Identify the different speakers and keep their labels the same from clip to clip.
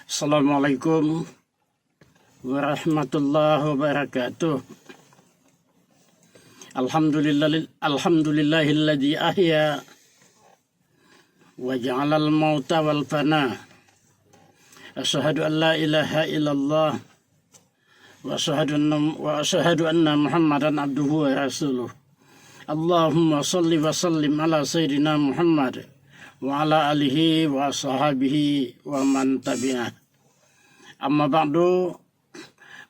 Speaker 1: Assalamualaikum warahmatullahi wabarakatuh. Alhamdulillahilladzi ahya wa ja'alal mauta wal fana. Asyhadu an la ilaha illallah wa asyhadu anna Muhammadan abduhu wa rasuluh. Allahumma salli wa sallim ala sayyidina Muhammad wa ala alihi wa sahabihi wa man tabi'ah. Amma ba'du,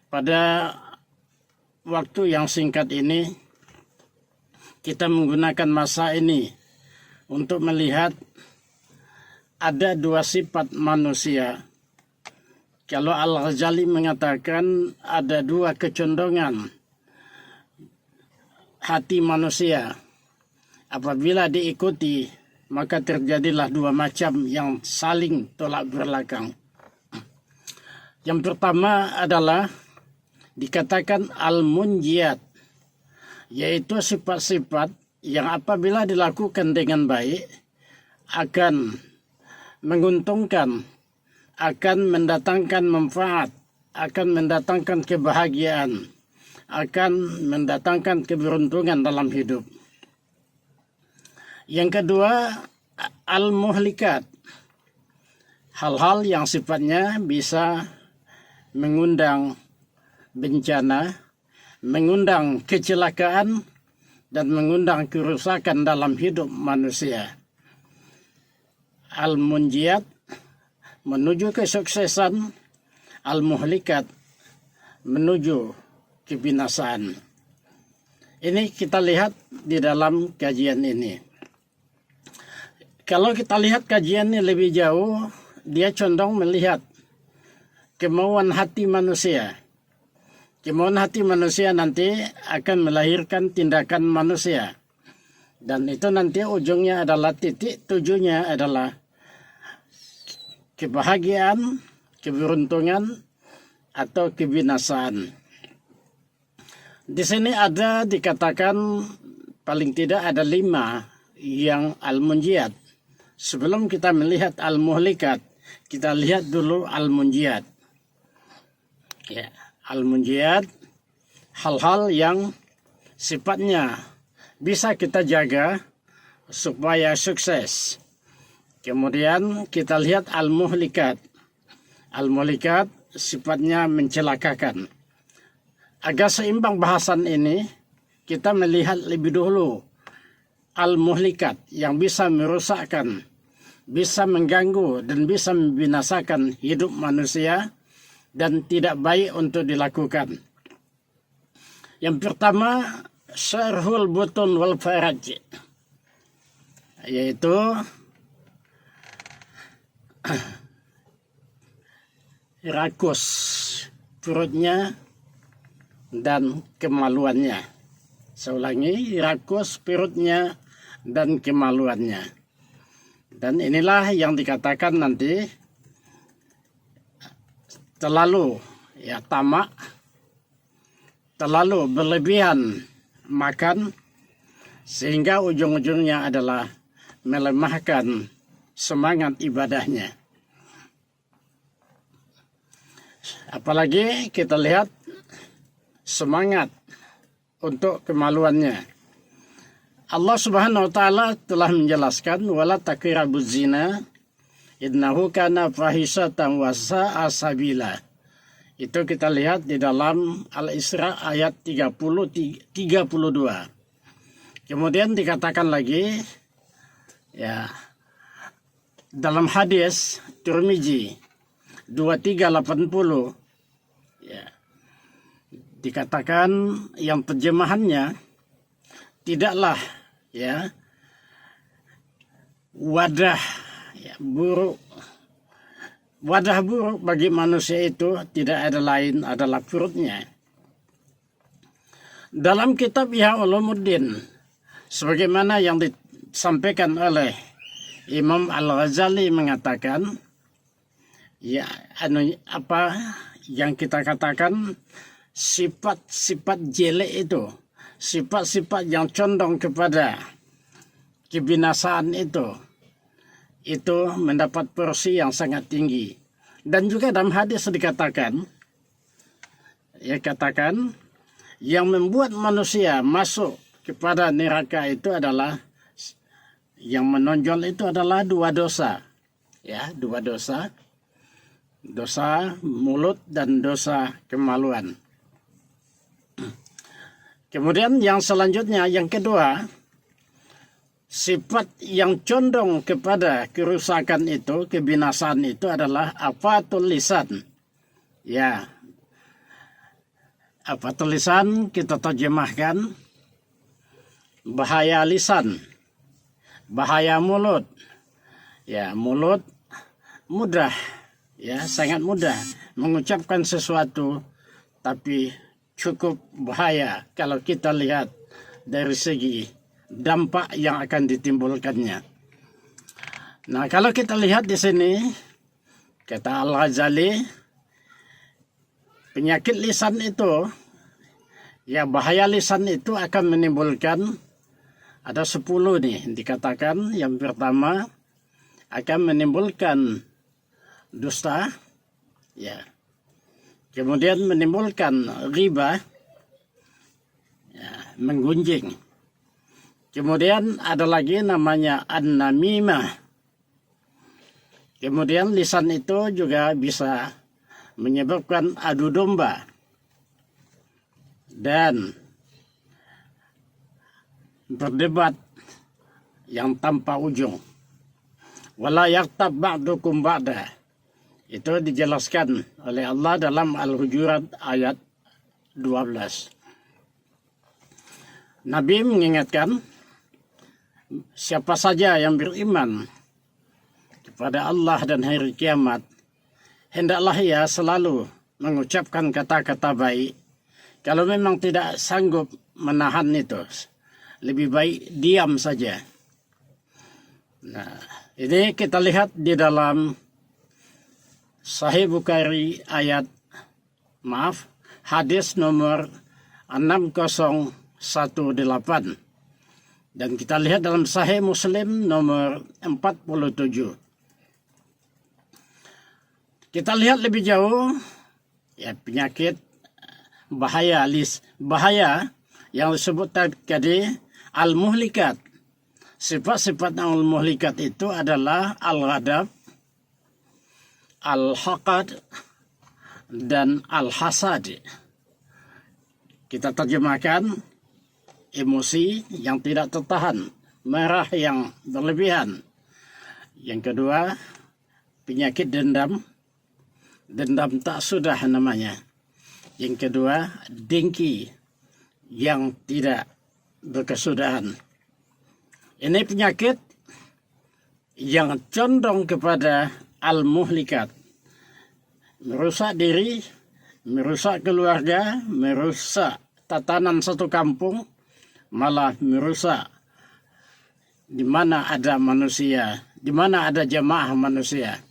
Speaker 1: pada waktu yang singkat ini kita menggunakan masa ini untuk melihat ada dua sifat manusia. Kalau Al-Ghazali mengatakan ada dua kecondongan hati manusia, apabila diikuti maka terjadilah dua macam yang saling tolak belakang. Yang pertama adalah dikatakan al-munjiyat, yaitu sifat-sifat yang apabila dilakukan dengan baik akan menguntungkan, akan mendatangkan manfaat, akan mendatangkan kebahagiaan, akan mendatangkan keberuntungan dalam hidup. Yang kedua, al-muhlikat, hal-hal yang sifatnya bisa mengundang bencana, mengundang kecelakaan, dan mengundang kerusakan dalam hidup manusia. Al-munjiyat menuju kesuksesan, al-muhlikat menuju kebinasaan. Ini kita lihat di dalam kajian ini. Kalau kita lihat kajiannya lebih jauh, dia condong melihat kemauan hati manusia. Kemauan hati manusia nanti akan melahirkan tindakan manusia. Dan itu nanti ujungnya adalah, titik tujuannya adalah kebahagiaan, keberuntungan, atau kebinasaan. Di sini ada dikatakan paling tidak ada 5 yang al-munjiyat. Sebelum kita melihat al-muhlikat, kita lihat dulu al-munjiyat. Ya, al-munjiyat, hal-hal yang sifatnya bisa kita jaga supaya sukses. Kemudian kita lihat al-muhlikat. Al-muhlikat sifatnya mencelakakan. Agar seimbang bahasan ini, kita melihat lebih dulu al-muhlikat yang bisa merusakkan, bisa mengganggu, dan bisa membinasakan hidup manusia dan tidak baik untuk dilakukan. Yang pertama, syarhul butun wal faraj, yaitu rakus perutnya dan kemaluannya. Saya ulangi, rakus perutnya dan kemaluannya. Dan inilah yang dikatakan nanti terlalu tamak, terlalu berlebihan makan, sehingga ujung-ujungnya adalah melemahkan semangat ibadahnya. Apalagi kita lihat semangat untuk kemaluannya. Allah Subhanahu wa taala telah menjelaskan wala taqrabuz zina innahu kana fahisatan wa sa'a sabila. Itu kita lihat di dalam Al-Isra ayat 32. Kemudian dikatakan lagi dalam hadis Tirmizi 2380 dikatakan yang terjemahannya tidaklah wadah buruk bagi manusia itu tidak ada lain adalah perutnya. Dalam kitab Ihya Ulumuddin, sebagaimana yang disampaikan oleh Imam Al-Ghazali mengatakan, apa yang kita katakan sifat-sifat jelek itu, sifat-sifat yang condong kepada kebinasaan itu mendapat porsi yang sangat tinggi. Dan juga dalam hadis dikatakan, yang membuat manusia masuk kepada neraka itu adalah, yang menonjol itu adalah dua dosa. Ya, dua dosa. Dosa mulut dan dosa kemaluan. Kemudian yang selanjutnya, yang kedua, sifat yang condong kepada kerusakan itu, kebinasaan itu adalah afatul lisan. Ya, afatul lisan kita terjemahkan bahaya lisan, bahaya mulut. Ya, mulut mudah, ya sangat mudah mengucapkan sesuatu, tapi cukup bahaya kalau kita lihat dari segi dampak yang akan ditimbulkannya. Nah, kalau kita lihat di sini, kata Al-Ghazali, penyakit lisan itu, ya bahaya lisan itu akan menimbulkan, ada 10 nih dikatakan. Yang pertama, akan menimbulkan dusta, ya. Kemudian menimbulkan riba, ya, menggunjing. Kemudian ada lagi namanya an-namimah. Kemudian lisan itu juga bisa menyebabkan adu domba dan berdebat yang tanpa ujung. Wala yaktab ba'dukum ba'da. Itu dijelaskan oleh Allah dalam Al-Hujurat ayat 12. Nabi mengingatkan, siapa saja yang beriman kepada Allah dan hari kiamat, hendaklah ia selalu mengucapkan kata-kata baik. Kalau memang tidak sanggup menahan itu, lebih baik diam saja. Nah, ini kita lihat di dalam Sahih Bukhari hadis nomor 6018. Dan kita lihat dalam Sahih Muslim nomor 47. Kita lihat lebih jauh, ya penyakit bahaya yang disebut tadi al-muhlikat. Sifat-sifat al-muhlikat itu adalah al-ghadab, al-haqad, dan al-hasad. Kita terjemahkan emosi yang tidak tertahan, marah yang berlebihan. Yang kedua, penyakit dendam tak sudah namanya. Yang kedua, dengki yang tidak berkesudahan. Ini penyakit yang condong kepada al-muhlikat. Merusak diri, merusak keluarga, merusak tatanan satu kampung, malah merusak di mana ada manusia, di mana ada jamaah manusia.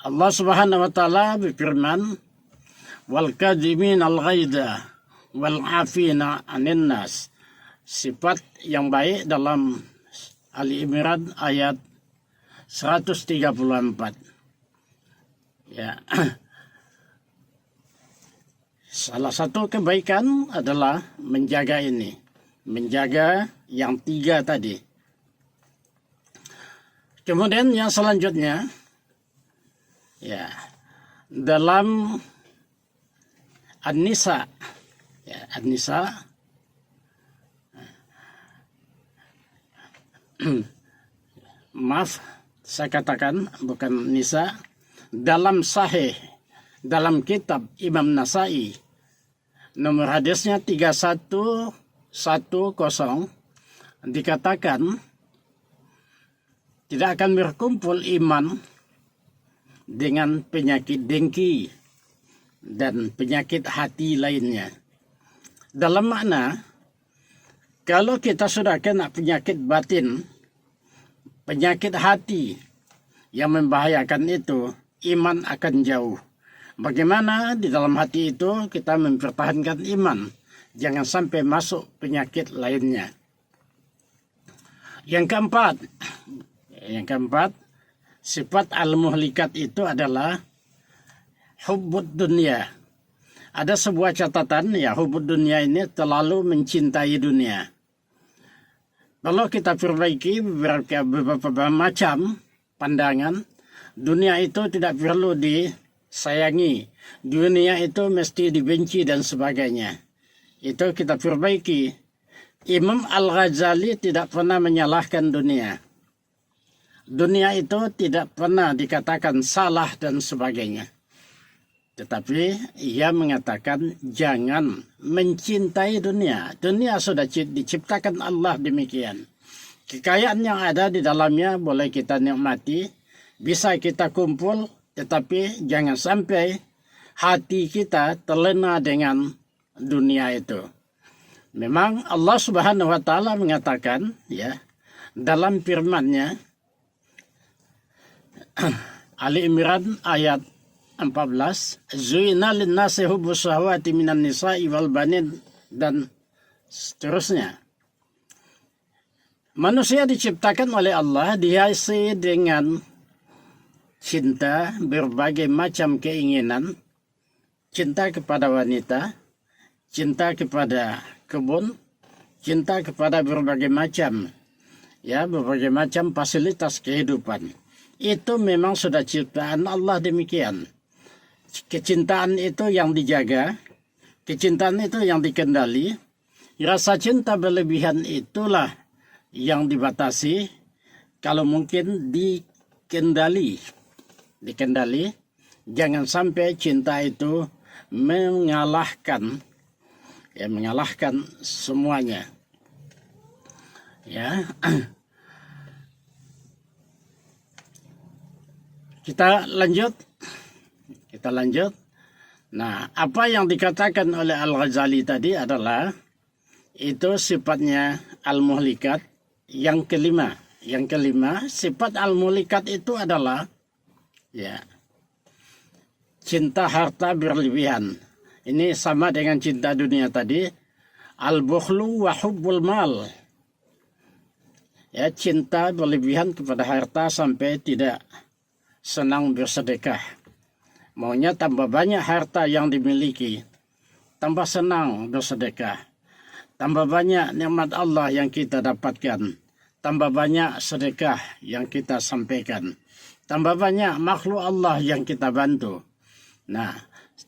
Speaker 1: Allah Subhanahu wa taala berfirman, wal kadhimin al-ghaidha wal 'afina 'anil nas. Sifat yang baik dalam Ali Imran ayat 134. Ya. Salah satu kebaikan adalah menjaga ini, menjaga yang 3 tadi. Kemudian yang selanjutnya, ya, dalam An-Nisa, ya, An-Nisa, maaf, saya katakan bukan Nisa, dalam Sahih, dalam kitab Imam Nasai, nomor hadisnya 3110, dikatakan tidak akan berkumpul iman dengan penyakit dengki dan penyakit hati lainnya. Dalam makna, kalau kita sudah kena penyakit batin, penyakit hati yang membahayakan itu, iman akan jauh. Bagaimana di dalam hati itu kita mempertahankan iman, jangan sampai masuk penyakit lainnya. Yang keempat, Sifat al-muhlikat itu adalah hubbud dunia. Ada sebuah catatan, ya, hubbud dunia ini terlalu mencintai dunia. Kalau kita perbaiki beberapa macam pandangan, dunia itu tidak perlu disayangi. Dunia itu mesti dibenci dan sebagainya. Itu kita perbaiki. Imam Al-Ghazali tidak pernah menyalahkan dunia. Dunia itu tidak pernah dikatakan salah dan sebagainya. Tetapi ia mengatakan jangan mencintai dunia. Dunia sudah diciptakan Allah demikian. Kekayaan yang ada di dalamnya boleh kita nikmati, bisa kita kumpul, tetapi jangan sampai hati kita terlena dengan dunia itu. Memang Allah Subhanahu wa taala mengatakan, ya, dalam firman-Nya Ali Imran ayat 14, Zuina lin-nasi hubbus syahwati minan nisa'i wal banin, dan seterusnya. Manusia diciptakan oleh Allah dihiasi dengan cinta, berbagai macam keinginan, cinta kepada wanita, cinta kepada kebun, cinta kepada berbagai macam, ya, berbagai macam fasilitas kehidupan. Itu memang sudah ciptaan Allah demikian. Kecintaan itu yang dijaga, kecintaan itu yang dikendali, rasa cinta berlebihan itulah yang dibatasi, kalau mungkin dikendali. Jangan sampai cinta itu mengalahkan semuanya. Ya. Kita lanjut. Nah, apa yang dikatakan oleh Al-Ghazali tadi adalah itu sifatnya al-muhlikat. Yang kelima, sifat al-muhlikat itu adalah, ya, cinta harta berlebihan. Ini sama dengan cinta dunia tadi. Al-bukhlu wa hubbul mal. Ya, cinta berlebihan kepada harta sampai tidak senang bersedekah. Maunya tambah banyak harta yang dimiliki, tambah senang bersedekah. Tambah banyak nikmat Allah yang kita dapatkan, tambah banyak sedekah yang kita sampaikan, tambah banyak makhluk Allah yang kita bantu. Nah,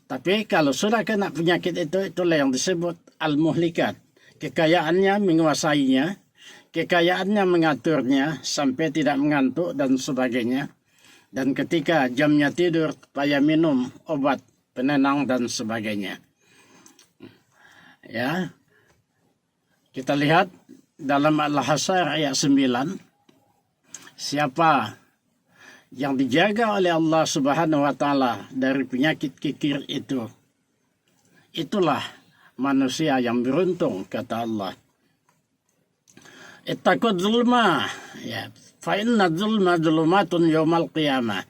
Speaker 1: tapi kalau sudah kena penyakit itu, itulah yang disebut al-muhlikat. Kekayaannya menguasainya, kekayaannya mengaturnya sampai tidak mengantuk dan sebagainya. Dan ketika jamnya tidur, supaya minum obat penenang dan sebagainya. Ya, kita lihat dalam Al-Hasyr ayat 9, siapa yang dijaga oleh Allah Subhanahu wa taala dari penyakit kikir itu, itulah manusia yang beruntung, kata Allah. Ittaqud zulma, ya, fa inna zulma zulumatun yaumal qiyamah.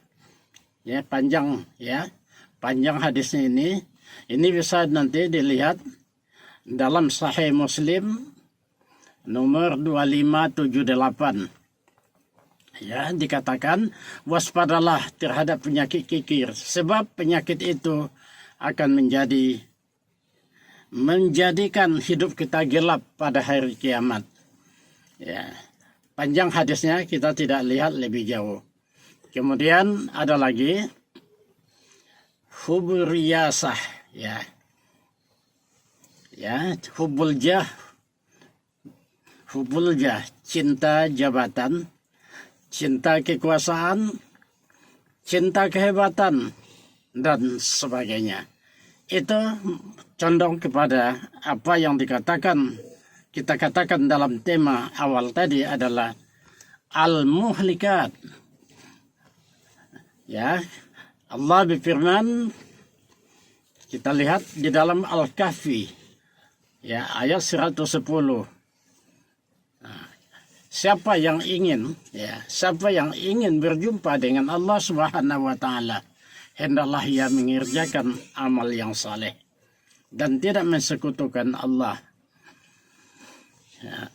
Speaker 1: Ya, panjang hadisnya ini. Ini bisa nanti dilihat dalam Sahih Muslim nomor 2578. Ya, dikatakan waspadalah terhadap penyakit kikir, sebab penyakit itu akan menjadikan hidup kita gelap pada hari kiamat. Ya, panjang hadisnya, kita tidak lihat lebih jauh. Kemudian ada lagi hubul riyasah, ya, hubul jah, cinta jabatan, cinta kekuasaan, cinta kehebatan, dan sebagainya. Itu condong kepada apa yang kita katakan dalam tema awal tadi adalah al-muhlikat. Ya, Allah berfirman, kita lihat di dalam Al-Kahfi, ya, ayat 110. Siapa yang ingin berjumpa dengan Allah Subhanahu wa taala, hendaklah ia mengerjakan amal yang saleh dan tidak mensekutukan Allah. Ya.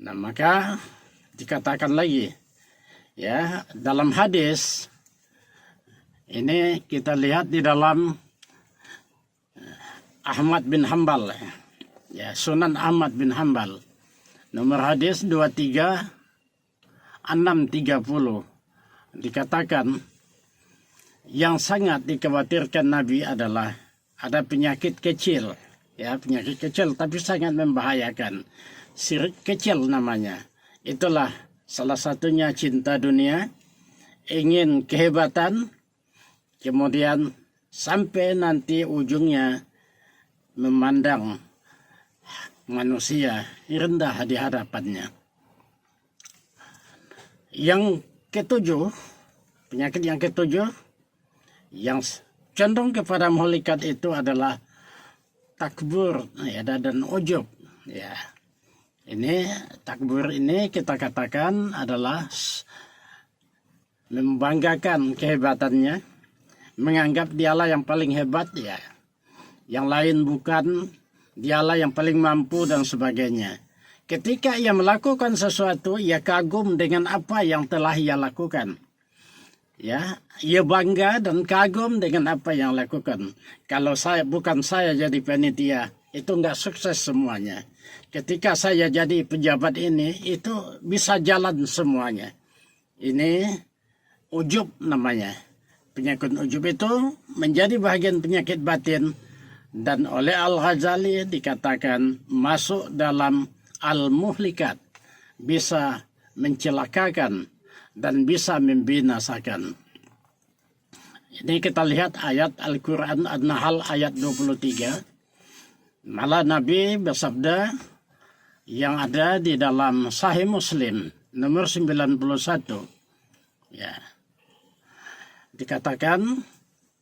Speaker 1: Nah, maka dikatakan lagi, Ya, dalam hadis ini kita lihat di dalam Ahmad bin Hambal, ya, Sunan Ahmad bin Hambal, nomor hadis 23630, dikatakan yang sangat dikhawatirkan Nabi adalah ada penyakit kecil, ya, penyakit kecil tapi sangat membahayakan, syirik kecil namanya. Itulah salah satunya cinta dunia, ingin kehebatan, kemudian sampai nanti ujungnya memandang manusia rendah di hadapannya. Yang ketujuh, penyakit yang ketujuh, yang condong kepada muhlikat itu adalah takbur, ya, dan ujub. Ya. Ini takbur ini kita katakan adalah membanggakan kehebatannya, menganggap dialah yang paling hebat, ya, yang lain bukan, dialah yang paling mampu dan sebagainya. Ketika ia melakukan sesuatu, ia kagum dengan apa yang telah ia lakukan. Ya, ia bangga dan kagum dengan apa yang lakukan. Kalau bukan saya jadi panitia, itu nggak sukses semuanya. Ketika saya jadi pejabat ini, itu bisa jalan semuanya. Ini ujub namanya. Penyakit ujub itu menjadi bagian penyakit batin, dan oleh Al-Ghazali dikatakan masuk dalam al-muhlikat, bisa mencelakakan dan bisa membinasakan. Ini kita lihat ayat Al-Quran An-Nahl ayat 23. Malah Nabi bersabda yang ada di dalam Sahih Muslim nomor 91. Ya. Dikatakan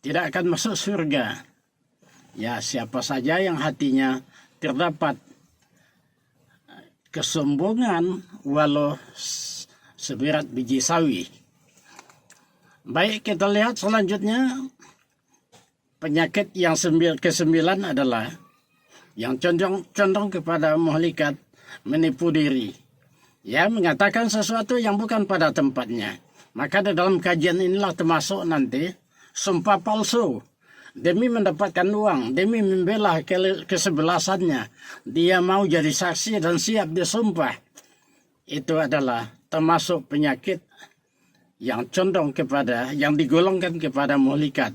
Speaker 1: tidak akan masuk surga, ya, siapa saja yang hatinya terdapat kesombongan walau seberat biji sawi. Baik, kita lihat selanjutnya penyakit yang ke-9 adalah yang condong kepada muhlikat, menipu diri. Ya, mengatakan sesuatu yang bukan pada tempatnya. Maka di dalam kajian inilah termasuk nanti sumpah palsu. Demi mendapatkan uang, demi membela kesebelasannya, dia mau jadi saksi dan siap disumpah. Itu adalah termasuk penyakit yang condong kepada, yang digolongkan kepada muhlikat.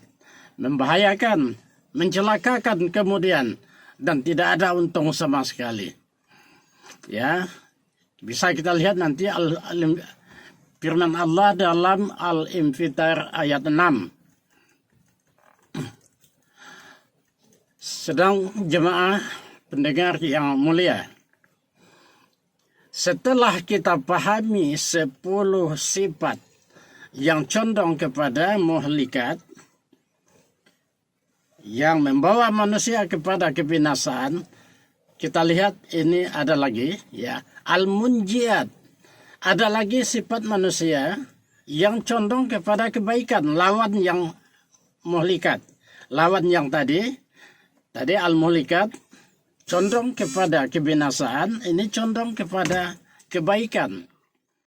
Speaker 1: Membahayakan, mencelakakan kemudian, dan tidak ada untung sama sekali. Ya, bisa kita lihat nanti firman Allah dalam Al-Infitar ayat 6. Sedang jemaah pendengar yang mulia, setelah kita pahami 10 sifat yang condong kepada muhlikat, yang membawa manusia kepada kebinasaan, kita lihat ini ada lagi, ya, al-munjiat. Ada lagi sifat manusia yang condong kepada kebaikan, lawan yang muhlikat. Lawan yang tadi al-muhlikat condong kepada kebinasaan, ini condong kepada kebaikan.